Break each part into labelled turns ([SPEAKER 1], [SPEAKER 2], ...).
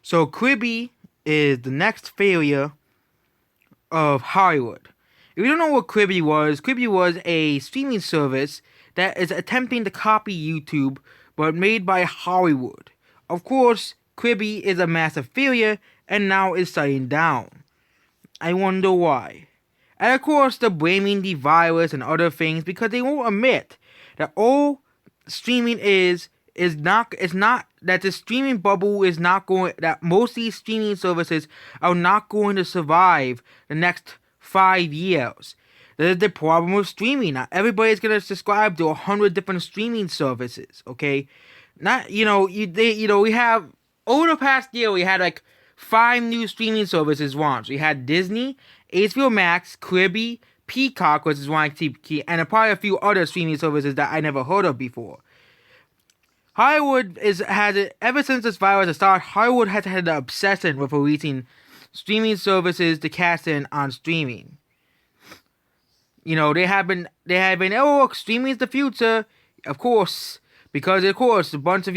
[SPEAKER 1] So Quibi is the next failure of Hollywood. If you don't know what Quibi was a streaming service that is attempting to copy YouTube, but made by Hollywood. Of course, Quibi is a massive failure and now is shutting down. I wonder why. And of course, they're blaming the virus and other things because they won't admit that all streaming is not. It's not that the streaming bubble is not going. That most of these streaming services are not going to survive the next 5 years. That is the problem with streaming. Not everybody's gonna subscribe to 100 different streaming services. Okay, not we have over the past year we had like 5 new streaming services launched. We had Disney, HBO Max, Quibi, Peacock, which is one I keep, and probably a few other streaming services that I never heard of before. Hollywood has it ever since this virus started. Hollywood has had an obsession with releasing streaming services to cast in on streaming. They have been oh look, streaming is the future, of course, because of course a bunch of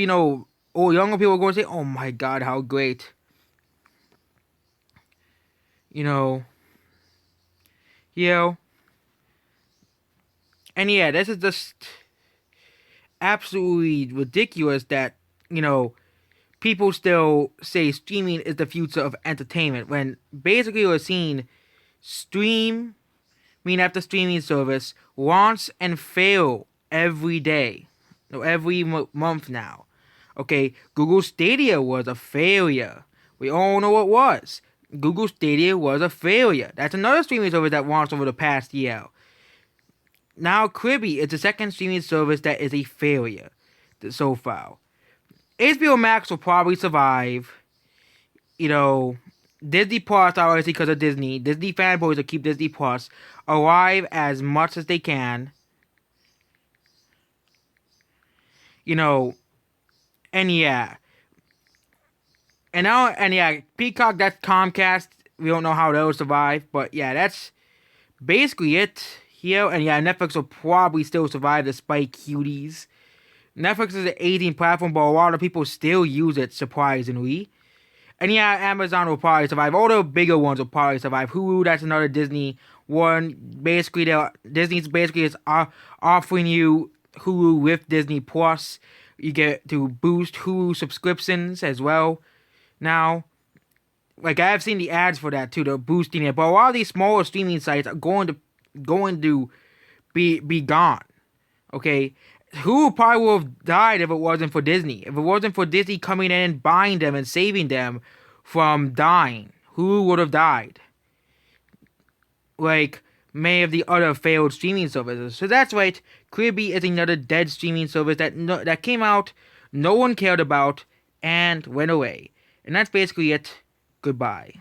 [SPEAKER 1] all younger people are going to say, oh my god, how great. And yeah, this is just absolutely ridiculous that, people still say streaming is the future of entertainment when basically we're seeing after streaming service launch and fail every day. Every month now. Okay, Google Stadia was a failure. We all know it was. Google Stadia was a failure. That's another streaming service that launched over the past year. Now Quibi is the second streaming service that is a failure so far. HBO Max will probably survive. Disney Plus, obviously because of Disney. Disney fanboys will keep Disney Plus alive as much as they can. And yeah. Peacock, that's Comcast. We don't know how they'll survive. But yeah, that's basically it here. And yeah, Netflix will probably still survive despite cuties. Netflix is an aging platform, but a lot of people still use it, surprisingly. And yeah, Amazon will probably survive. All the bigger ones will probably survive. Hulu, that's another Disney one. Basically, Disney's basically is offering you Hulu with Disney Plus. You get to boost Hulu subscriptions as well. Now, like I've seen the ads for that too. They're boosting it, but a lot of these smaller streaming sites are going to be gone. Okay, Hulu probably would have died if it wasn't for Disney. If it wasn't for Disney coming in and buying them and saving them from dying, Hulu would have died. Like many of the other failed streaming services. So that's right. Quibi is another dead streaming service that came out, no one cared about, and went away. And that's basically it. Goodbye.